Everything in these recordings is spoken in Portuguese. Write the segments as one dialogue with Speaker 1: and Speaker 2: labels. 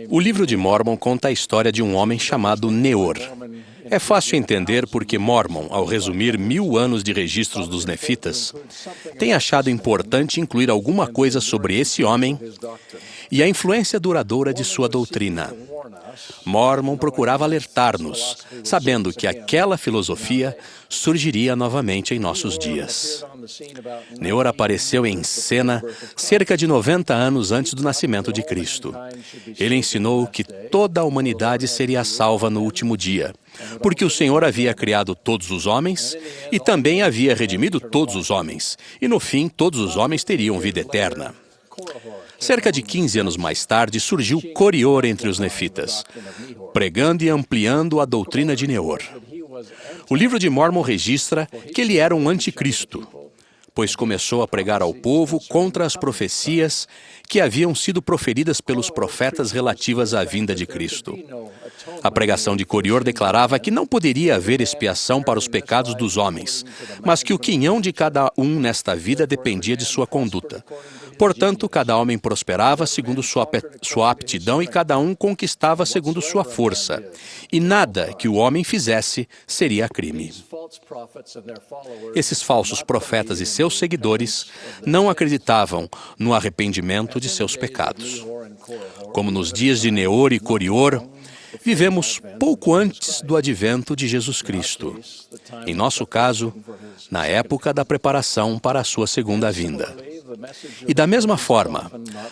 Speaker 1: O livro de Mórmon conta a história de um homem chamado Neor. É fácil entender porque Mórmon, ao resumir 1000 anos de registros dos nefitas, tem achado importante incluir alguma coisa sobre esse homem e a influência duradoura de sua doutrina. Mórmon procurava alertar-nos, sabendo que aquela filosofia surgiria novamente em nossos dias. Neor apareceu em cena cerca de 90 anos antes do nascimento de Cristo. Ele ensinou que toda a humanidade seria salva no último dia, porque o Senhor havia criado todos os homens e também havia redimido todos os homens, e no fim todos os homens teriam vida eterna. Cerca de 15 anos mais tarde, surgiu Corior entre os nefitas, pregando e ampliando a doutrina de Neor. O livro de Mórmon registra que ele era um anticristo, pois começou a pregar ao povo contra as profecias que haviam sido proferidas pelos profetas relativas à vinda de Cristo. A pregação de Corior declarava que não poderia haver expiação para os pecados dos homens, mas que o quinhão de cada um nesta vida dependia de sua conduta. Portanto, cada homem prosperava segundo sua aptidão e cada um conquistava segundo sua força. E nada que o homem fizesse seria crime. Esses falsos profetas e seus seguidores não acreditavam no arrependimento de seus pecados. Como nos dias de Neor e Corior, vivemos pouco antes do advento de Jesus Cristo. Em nosso caso, na época da preparação para a sua segunda vinda. E da mesma forma,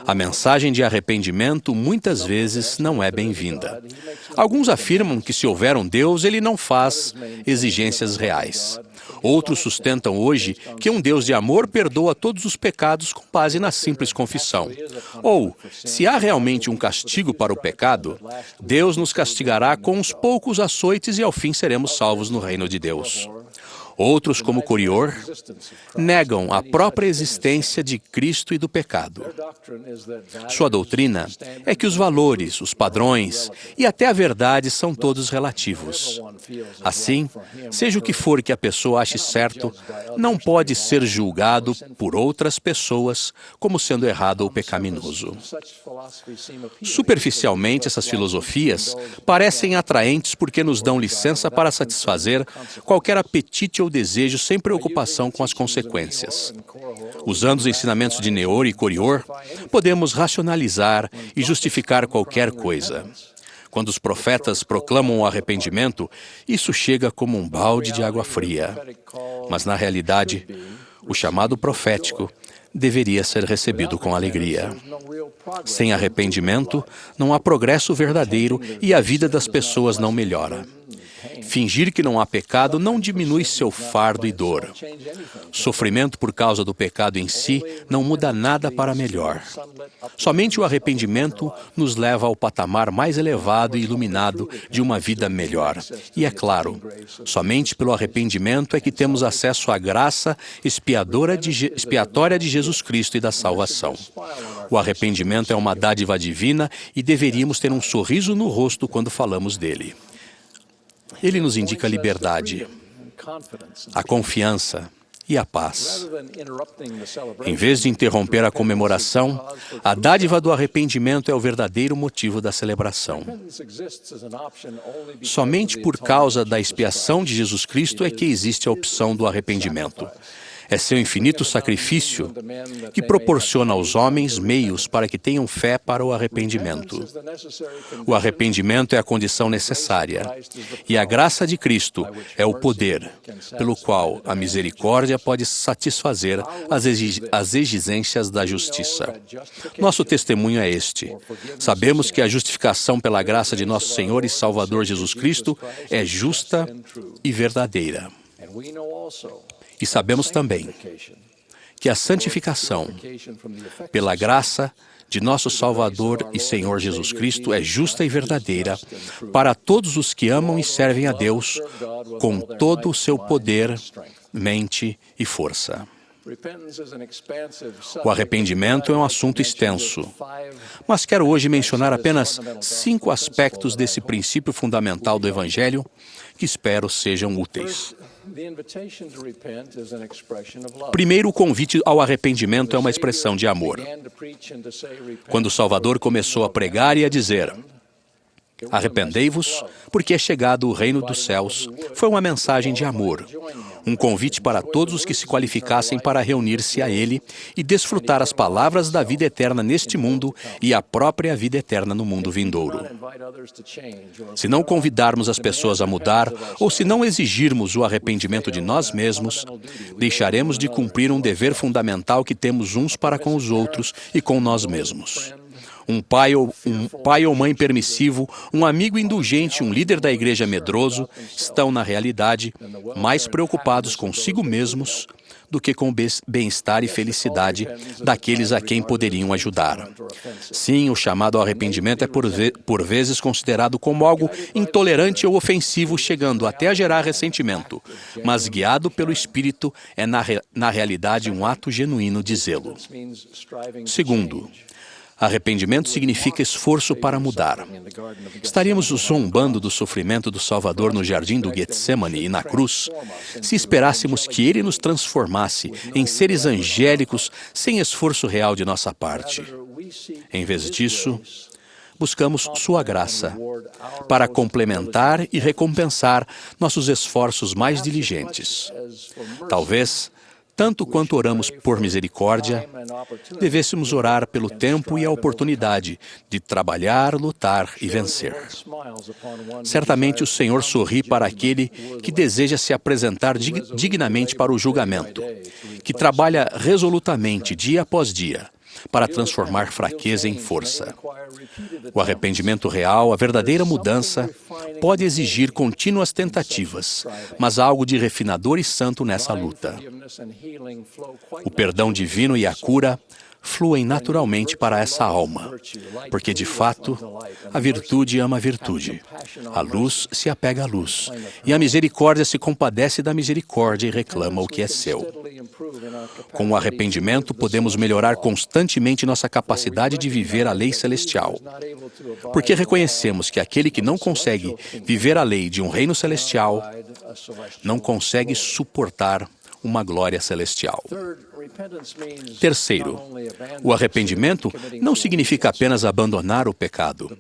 Speaker 1: a mensagem de arrependimento muitas vezes não é bem-vinda. Alguns afirmam que se houver um Deus, ele não faz exigências reais. Outros sustentam hoje que um Deus de amor perdoa todos os pecados com base na simples confissão. Ou, se há realmente um castigo para o pecado, Deus nos castigará com uns poucos açoites e ao fim seremos salvos no reino de Deus. Outros, como Corior, negam a própria existência de Cristo e do pecado. Sua doutrina é que os valores, os padrões e até a verdade são todos relativos. Assim, seja o que for que a pessoa ache certo, não pode ser julgado por outras pessoas como sendo errado ou pecaminoso. Superficialmente, essas filosofias parecem atraentes porque nos dão licença para satisfazer qualquer apetite ou desejo sem preocupação com as consequências. Usando os ensinamentos de Neor e Corior, podemos racionalizar e justificar qualquer coisa. Quando os profetas proclamam o arrependimento, isso chega como um balde de água fria. Mas, na realidade, o chamado profético deveria ser recebido com alegria. Sem arrependimento, não há progresso verdadeiro e a vida das pessoas não melhora. Fingir que não há pecado não diminui seu fardo e dor. Sofrimento por causa do pecado em si não muda nada para melhor. Somente o arrependimento nos leva ao patamar mais elevado e iluminado de uma vida melhor. E é claro, somente pelo arrependimento é que temos acesso à graça expiatória de Jesus Cristo e da salvação. O arrependimento é uma dádiva divina e deveríamos ter um sorriso no rosto quando falamos dele. Ele nos indica a liberdade, a confiança e a paz. Em vez de interromper a comemoração, a dádiva do arrependimento é o verdadeiro motivo da celebração. Somente por causa da expiação de Jesus Cristo é que existe a opção do arrependimento. É seu infinito sacrifício que proporciona aos homens meios para que tenham fé para o arrependimento. O arrependimento é a condição necessária, e a graça de Cristo é o poder pelo qual a misericórdia pode satisfazer as exigências da justiça. Nosso testemunho é este. Sabemos que a justificação pela graça de nosso Senhor e Salvador Jesus Cristo é justa e verdadeira. E sabemos também que a santificação, pela graça de nosso Salvador e Senhor Jesus Cristo, é justa e verdadeira para todos os que amam e servem a Deus com todo o seu poder, mente e força. O arrependimento é um assunto extenso, mas quero hoje mencionar apenas 5 aspectos desse princípio fundamental do Evangelho que espero sejam úteis. Primeiro, o convite ao arrependimento é uma expressão de amor. Quando o Salvador começou a pregar e a dizer: "Arrependei-vos, porque é chegado o reino dos céus", foi uma mensagem de amor, um convite para todos os que se qualificassem para reunir-se a Ele e desfrutar as palavras da vida eterna neste mundo e a própria vida eterna no mundo vindouro. Se não convidarmos as pessoas a mudar, ou se não exigirmos o arrependimento de nós mesmos, deixaremos de cumprir um dever fundamental que temos uns para com os outros e com nós mesmos. Um pai ou mãe permissivo, um amigo indulgente, um líder da igreja medroso, estão, na realidade, mais preocupados consigo mesmos do que com o bem-estar e felicidade daqueles a quem poderiam ajudar. Sim, o chamado ao arrependimento é por vezes considerado como algo intolerante ou ofensivo, chegando até a gerar ressentimento, mas guiado pelo Espírito é na realidade um ato genuíno de zelo. Segundo, arrependimento significa esforço para mudar. Estaríamos zombando do sofrimento do Salvador no jardim do Getsemane e na cruz se esperássemos que Ele nos transformasse em seres angélicos sem esforço real de nossa parte. Em vez disso, buscamos Sua graça para complementar e recompensar nossos esforços mais diligentes. Talvez, tanto quanto oramos por misericórdia, devêssemos orar pelo tempo e a oportunidade de trabalhar, lutar e vencer. Certamente o Senhor sorri para aquele que deseja se apresentar dignamente para o julgamento, que trabalha resolutamente dia após dia para transformar fraqueza em força. O arrependimento real, a verdadeira mudança, pode exigir contínuas tentativas, mas há algo de refinador e santo nessa luta. O perdão divino e a cura fluem naturalmente para essa alma, porque, de fato, a virtude ama a virtude, a luz se apega à luz, e a misericórdia se compadece da misericórdia e reclama o que é seu. Com o arrependimento, podemos melhorar constantemente nossa capacidade de viver a lei celestial, porque reconhecemos que aquele que não consegue viver a lei de um reino celestial não consegue suportar uma glória celestial. Terceiro, o arrependimento não significa apenas abandonar o pecado,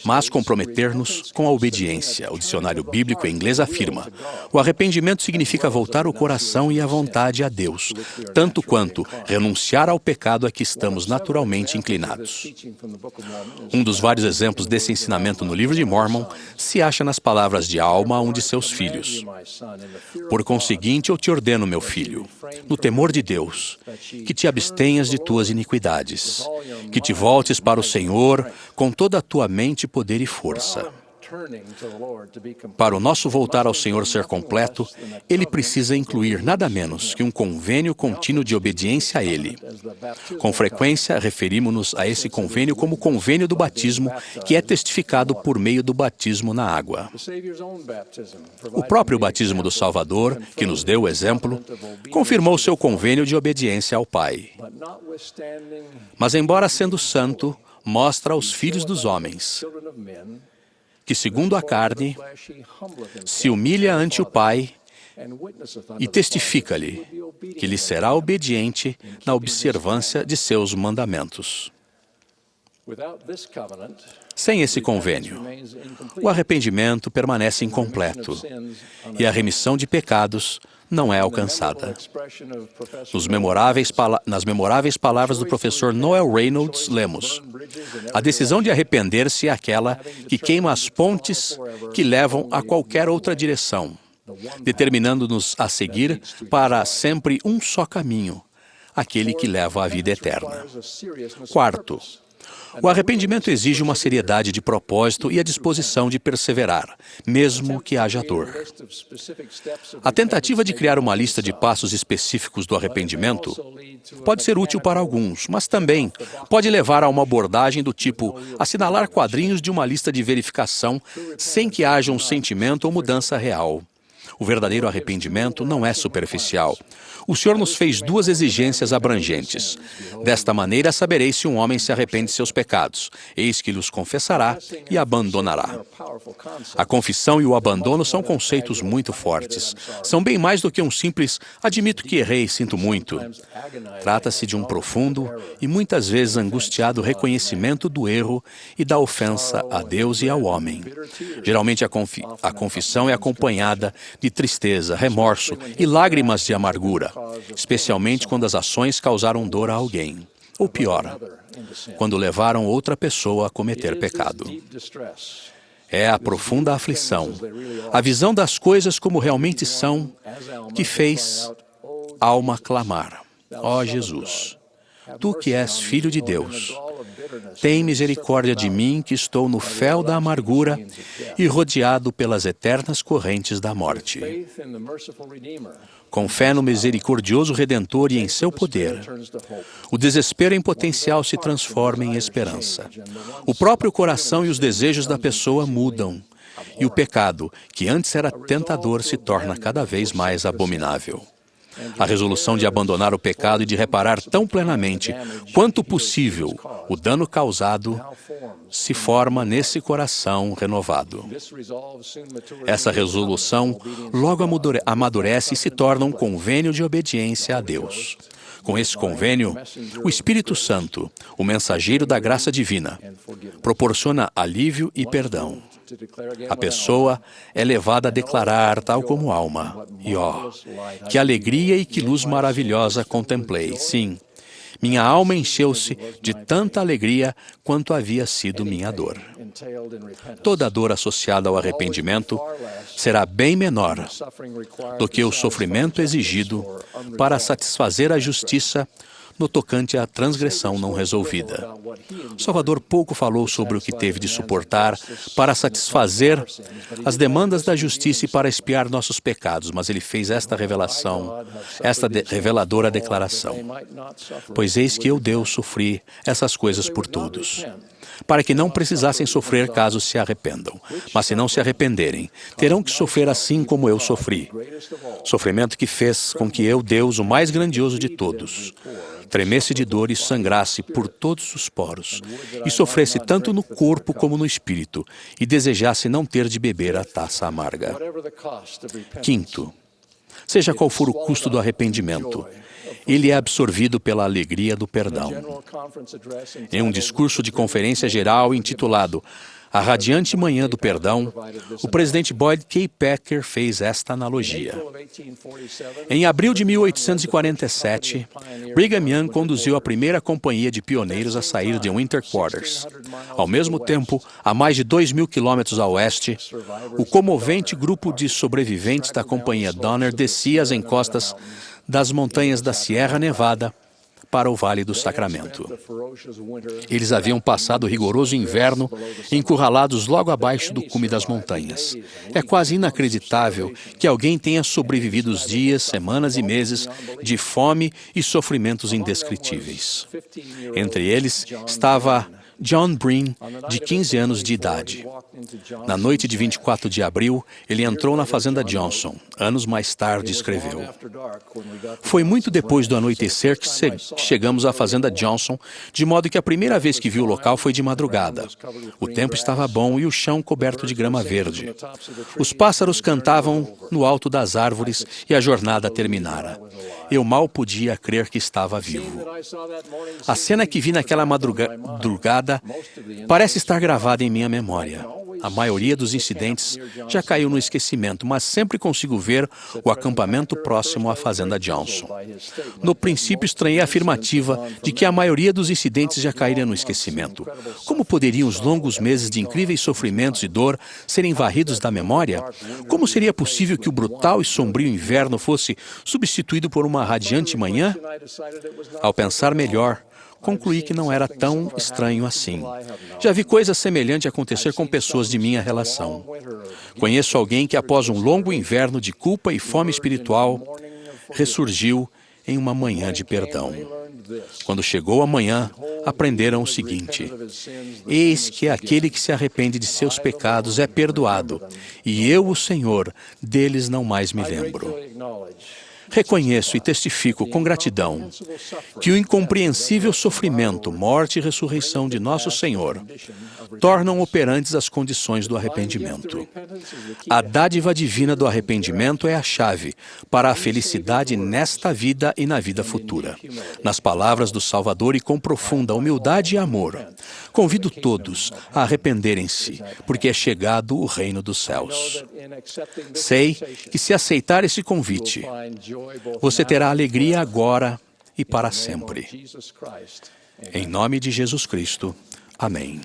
Speaker 1: mas comprometer-nos com a obediência. O dicionário bíblico em inglês afirma: o arrependimento significa voltar o coração e a vontade a Deus, tanto quanto renunciar ao pecado a que estamos naturalmente inclinados. Um dos vários exemplos desse ensinamento no livro de Mórmon se acha nas palavras de Alma a um de seus filhos: "Por conseguinte, eu te ordeno, meu filho, no temor de Deus, que te abstenhas de tuas iniquidades, que te voltes para o Senhor com toda a tua mente, poder e força." Para o nosso voltar ao Senhor ser completo, Ele precisa incluir nada menos que um convênio contínuo de obediência a Ele. Com frequência, referimos-nos a esse convênio como o convênio do batismo, que é testificado por meio do batismo na água. O próprio batismo do Salvador, que nos deu o exemplo, confirmou seu convênio de obediência ao Pai. Mas, embora sendo santo, mostra aos filhos dos homens que, segundo a carne, se humilha ante o Pai e testifica-lhe que lhe será obediente na observância de seus mandamentos. Sem esse convênio, o arrependimento permanece incompleto e a remissão de pecados não é alcançada. Nas memoráveis palavras do professor Noel Reynolds, lemos: "A decisão de arrepender-se é aquela que queima as pontes que levam a qualquer outra direção, determinando-nos a seguir para sempre um só caminho, aquele que leva à vida eterna." Quarto, o arrependimento exige uma seriedade de propósito e a disposição de perseverar, mesmo que haja dor. A tentativa de criar uma lista de passos específicos do arrependimento pode ser útil para alguns, mas também pode levar a uma abordagem do tipo assinalar quadrinhos de uma lista de verificação sem que haja um sentimento ou mudança real. O verdadeiro arrependimento não é superficial. O Senhor nos fez duas exigências abrangentes. Desta maneira sabereis se um homem se arrepende de seus pecados. Eis que os confessará e abandonará. A confissão e o abandono são conceitos muito fortes. São bem mais do que um simples admito que errei, sinto muito. Trata-se de um profundo e muitas vezes angustiado reconhecimento do erro e da ofensa a Deus e ao homem. Geralmente a confissão é acompanhada de tristeza, remorso e lágrimas de amargura, especialmente quando as ações causaram dor a alguém. Ou pior, quando levaram outra pessoa a cometer pecado. É a profunda aflição, a visão das coisas como realmente são, que fez alma clamar: ó Jesus, tu que és Filho de Deus, tem misericórdia de mim que estou no fel da amargura e rodeado pelas eternas correntes da morte. Com fé no misericordioso Redentor e em seu poder, o desespero em potencial se transforma em esperança. O próprio coração e os desejos da pessoa mudam, e o pecado, que antes era tentador, se torna cada vez mais abominável. A resolução de abandonar o pecado e de reparar tão plenamente quanto possível o dano causado se forma nesse coração renovado. Essa resolução logo amadurece e se torna um convênio de obediência a Deus. Com esse convênio, o Espírito Santo, o mensageiro da graça divina, proporciona alívio e perdão. A pessoa é levada a declarar, tal como alma: e ó, que alegria e que luz maravilhosa contemplei. Sim, minha alma encheu-se de tanta alegria quanto havia sido minha dor. Toda dor associada ao arrependimento será bem menor do que o sofrimento exigido para satisfazer a justiça no tocante à transgressão não resolvida. Salvador pouco falou sobre o que teve de suportar para satisfazer as demandas da justiça e para expiar nossos pecados, mas ele fez esta reveladora declaração: pois eis que eu, Deus, sofri essas coisas por todos, para que não precisassem sofrer caso se arrependam. Mas se não se arrependerem, terão que sofrer assim como eu sofri. Sofrimento que fez com que eu, Deus, o mais grandioso de todos, tremesse de dor e sangrasse por todos os poros, e sofresse tanto no corpo como no espírito, e desejasse não ter de beber a taça amarga. Quinto, seja qual for o custo do arrependimento, ele é absorvido pela alegria do perdão. Em um discurso de conferência geral intitulado A Radiante Manhã do Perdão, o presidente Boyd K. Packer fez esta analogia. Em abril de 1847, Brigham Young conduziu a primeira companhia de pioneiros a sair de Winter Quarters. Ao mesmo tempo, a mais de 2.000 quilômetros a oeste, o comovente grupo de sobreviventes da companhia Donner descia as encostas das montanhas da Sierra Nevada para o Vale do Sacramento. Eles haviam passado o rigoroso inverno encurralados logo abaixo do cume das montanhas. É quase inacreditável que alguém tenha sobrevivido os dias, semanas e meses de fome e sofrimentos indescritíveis. Entre eles estava John Breen, de 15 anos de idade. Na noite de 24 de abril, ele entrou na fazenda Johnson. Anos mais tarde, escreveu: foi muito depois do anoitecer que chegamos à fazenda Johnson, de modo que a primeira vez que vi o local foi de madrugada. O tempo estava bom e o chão coberto de grama verde. Os pássaros cantavam no alto das árvores e a jornada terminara. Eu mal podia crer que estava vivo. A cena que vi naquela madrugada parece estar gravada em minha memória. A maioria dos incidentes já caiu no esquecimento, mas sempre consigo ver o acampamento próximo à fazenda Johnson. No princípio, estranhei a afirmativa de que a maioria dos incidentes já cairia no esquecimento. Como poderiam os longos meses de incríveis sofrimentos e dor serem varridos da memória? Como seria possível que o brutal e sombrio inverno fosse substituído por uma radiante manhã? Ao pensar melhor, concluí que não era tão estranho assim. Já vi coisa semelhante acontecer com pessoas de minha relação. Conheço alguém que, após um longo inverno de culpa e fome espiritual, ressurgiu em uma manhã de perdão. Quando chegou a manhã, aprenderam o seguinte: eis que aquele que se arrepende de seus pecados é perdoado, e eu, o Senhor, deles não mais me lembro. Reconheço e testifico com gratidão que o incompreensível sofrimento, morte e ressurreição de nosso Senhor tornam operantes as condições do arrependimento. A dádiva divina do arrependimento é a chave para a felicidade nesta vida e na vida futura. Nas palavras do Salvador e com profunda humildade e amor, convido todos a arrependerem-se, porque é chegado o reino dos céus. Sei que se aceitar esse convite, você terá alegria agora e para sempre. Em nome de Jesus Cristo. Amém.